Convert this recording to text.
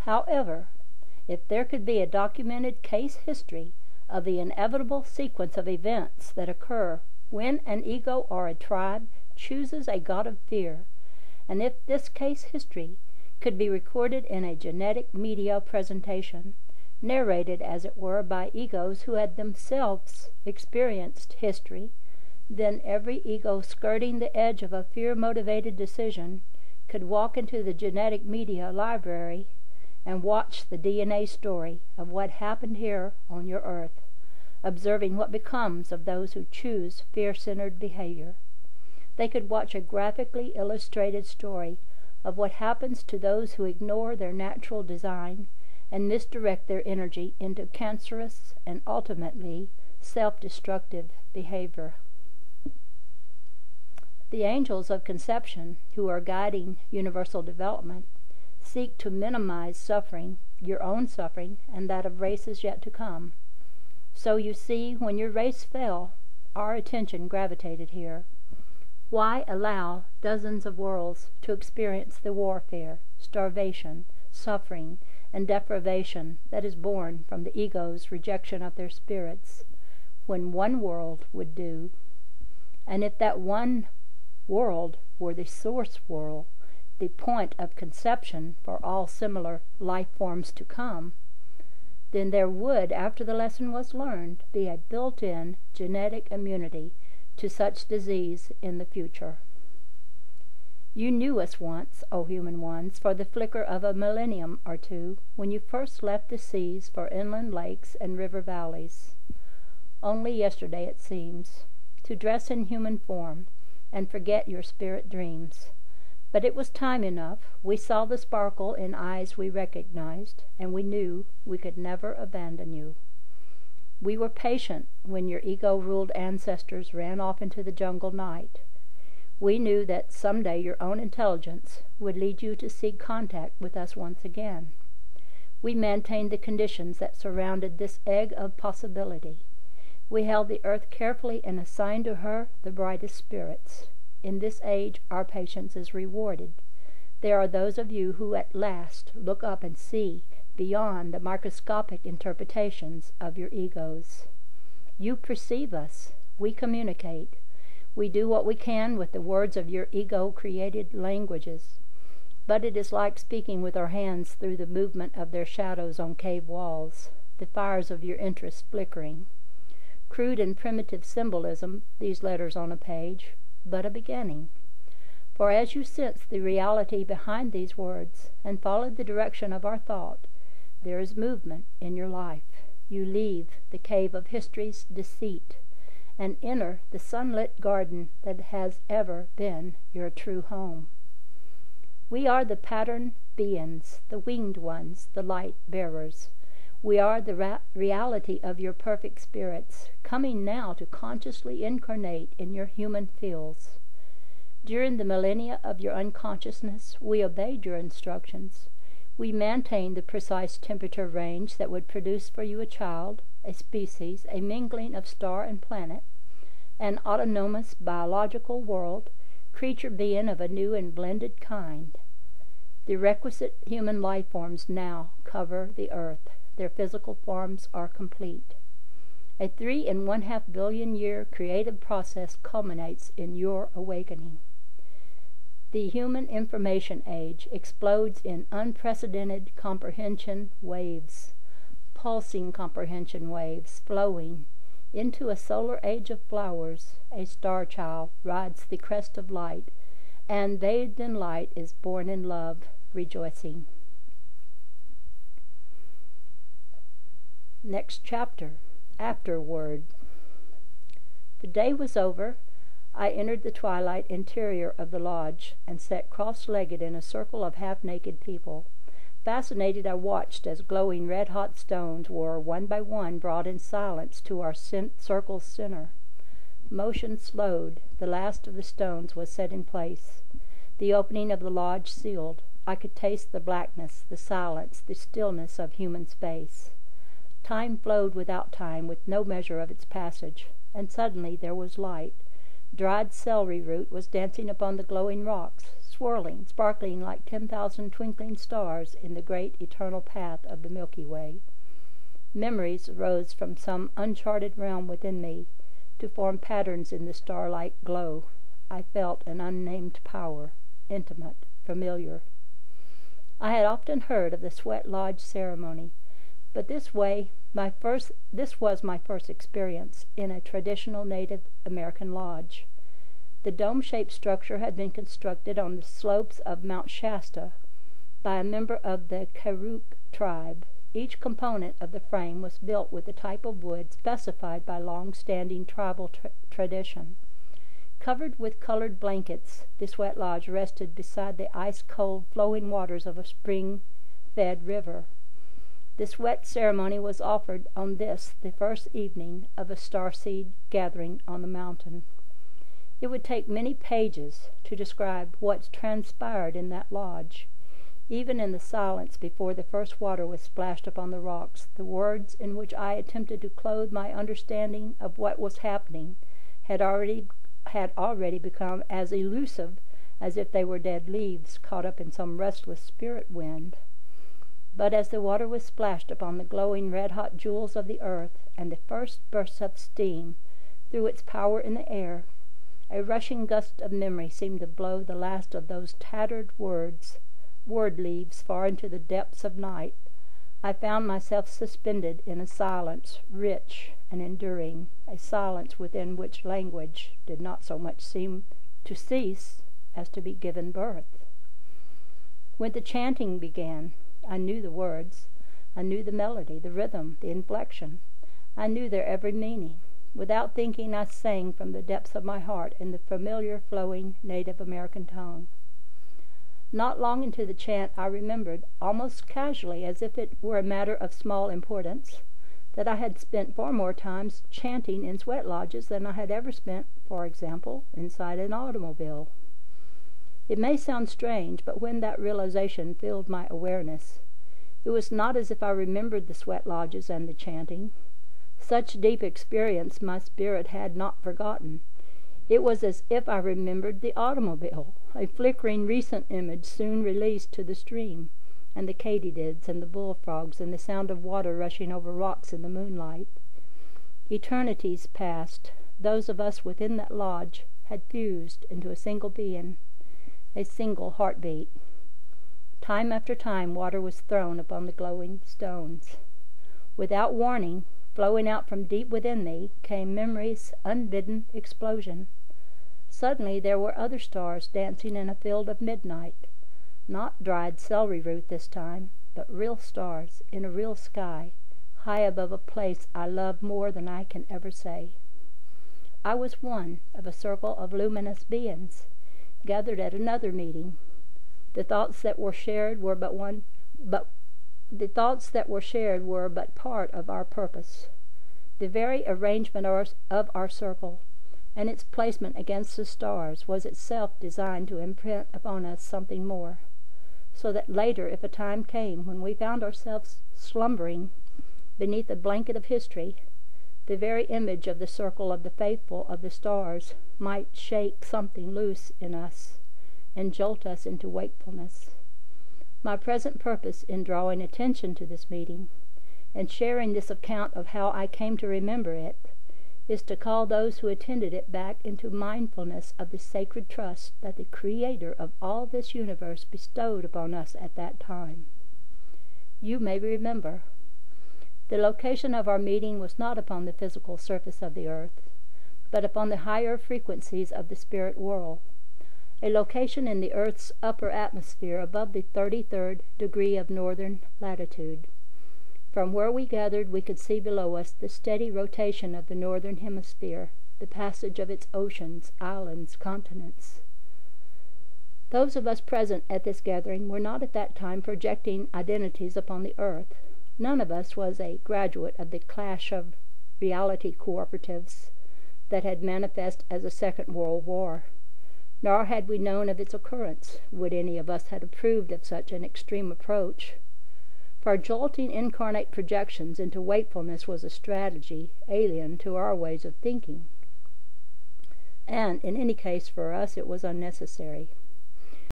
However, if there could be a documented case history of the inevitable sequence of events that occur when an ego or a tribe chooses a god of fear, and if this case history could be recorded in a genetic media presentation, narrated as it were by egos who had themselves experienced history, then every ego skirting the edge of a fear-motivated decision could walk into the genetic media library and watch the DNA story of what happened here on your earth, observing what becomes of those who choose fear-centered behavior. They could watch a graphically illustrated story of what happens to those who ignore their natural design and misdirect their energy into cancerous and ultimately self-destructive behavior. The angels of conception, who are guiding universal development, seek to minimize suffering, your own suffering, and that of races yet to come. So you see, when your race fell, our attention gravitated here. Why allow dozens of worlds to experience the warfare, starvation, suffering, and deprivation that is born from the ego's rejection of their spirits, when one world would do? And if that one world were the source world, the point of conception for all similar life forms to come, then there would, after the lesson was learned, be a built-in genetic immunity to such disease in the future. You knew us once, O human ones, for the flicker of a millennium or two, when you first left the seas for inland lakes and river valleys. Only yesterday, it seems, to dress in human form and forget your spirit dreams. But it was time enough. We saw the sparkle in eyes we recognized, and we knew we could never abandon you. We were patient when your ego-ruled ancestors ran off into the jungle night. We knew that someday your own intelligence would lead you to seek contact with us once again. We maintained the conditions that surrounded this egg of possibility. We held the earth carefully and assigned to her the brightest spirits. In this age, our patience is rewarded. There are those of you who at last look up and see beyond the microscopic interpretations of your egos. You perceive us. We communicate. We do what we can with the words of your ego-created languages. But it is like speaking with our hands through the movement of their shadows on cave walls, the fires of your interest flickering. Crude and primitive symbolism, these letters on a page, but a beginning. For as you sense the reality behind these words and follow the direction of our thought, there is movement in your life. You leave the cave of history's deceit and enter the sunlit garden that has ever been your true home. We are the pattern beings, the winged ones, the light bearers. We are the reality of your perfect spirits, coming now to consciously incarnate in your human fields. During the millennia of your unconsciousness, we obeyed your instructions. We maintained the precise temperature range that would produce for you a child, a species, a mingling of star and planet, an autonomous biological world, creature being of a new and blended kind. The requisite human life forms now cover the earth. Their physical forms are complete. A 3.5 billion year creative process culminates in your awakening. The human information age explodes in unprecedented comprehension waves, pulsing comprehension waves flowing into a solar age of flowers. A star child rides the crest of light, and bathed in light is born in love, rejoicing. Next chapter, Afterward. The day was over. I entered the twilight interior of the lodge and sat cross-legged in a circle of half-naked people. Fascinated, I watched as glowing red-hot stones were, one by one, brought in silence to our circle's center. Motion slowed. The last of the stones was set in place. The opening of the lodge sealed. I could taste the blackness, the silence, the stillness of human space. Time flowed without time, with no measure of its passage, and suddenly there was light. Dried celery root was dancing upon the glowing rocks. swirling, sparkling like 10,000 twinkling stars in the great eternal path of the Milky Way. Memories arose from some uncharted realm within me to form patterns in the starlight glow. I felt an unnamed power, intimate, familiar. I had often heard of the Sweat Lodge ceremony, but this was my first experience in a traditional Native American lodge. The dome-shaped structure had been constructed on the slopes of Mount Shasta by a member of the Karuk tribe. Each component of the frame was built with the type of wood specified by long-standing tribal tradition. Covered with colored blankets, the Sweat Lodge rested beside the ice-cold flowing waters of a spring-fed river. The sweat ceremony was offered on this, the first evening of a starseed gathering on the mountain. It would take many pages to describe what transpired in that lodge. Even in the silence before the first water was splashed upon the rocks, the words in which I attempted to clothe my understanding of what was happening had already become as elusive as if they were dead leaves caught up in some restless spirit wind. But as the water was splashed upon the glowing red-hot jewels of the earth, and the first bursts of steam threw its power in the air, a rushing gust of memory seemed to blow the last of those tattered word leaves far into the depths of night. I found myself suspended in a silence rich and enduring, a silence within which language did not so much seem to cease as to be given birth. When the chanting began, I knew the words. I knew the melody, the rhythm, the inflection. I knew their every meaning. Without thinking, I sang from the depths of my heart in the familiar, flowing Native American tongue. Not long into the chant, I remembered, almost casually, as if it were a matter of small importance, that I had spent far more times chanting in sweat lodges than I had ever spent, for example, inside an automobile. It may sound strange, but when that realization filled my awareness, it was not as if I remembered the sweat lodges and the chanting. Such deep experience my spirit had not forgotten. It was as if I remembered the automobile, a flickering recent image soon released to the stream, and the katydids and the bullfrogs and the sound of water rushing over rocks in the moonlight. Eternities passed. Those of us within that lodge had fused into a single being, a single heartbeat. Time after time water was thrown upon the glowing stones. Without warning, flowing out from deep within me, came memory's unbidden explosion. Suddenly there were other stars dancing in a field of midnight, not dried celery root this time, but real stars in a real sky, high above a place I love more than I can ever say. I was one of a circle of luminous beings, gathered at another meeting. The thoughts that were shared were but part of our purpose. The very arrangement of our circle and its placement against the stars was itself designed to imprint upon us something more, so that later, if a time came when we found ourselves slumbering beneath a blanket of history, the very image of the circle of the faithful of the stars might shake something loose in us and jolt us into wakefulness. My present purpose in drawing attention to this meeting and sharing this account of how I came to remember it is to call those who attended it back into mindfulness of the sacred trust that the Creator of all this universe bestowed upon us at that time. You may remember, the location of our meeting was not upon the physical surface of the earth, but upon the higher frequencies of the spirit world, a location in the earth's upper atmosphere above the 33rd degree of northern latitude. From where we gathered, we could see below us the steady rotation of the northern hemisphere, the passage of its oceans, islands, continents. Those of us present at this gathering were not at that time projecting identities upon the earth. None of us was a graduate of the clash of reality cooperatives that had manifest as a Second World War, nor had we known of its occurrence. Would any of us have approved of such an extreme approach? For jolting incarnate projections into wakefulness was a strategy alien to our ways of thinking, and in any case for us it was unnecessary.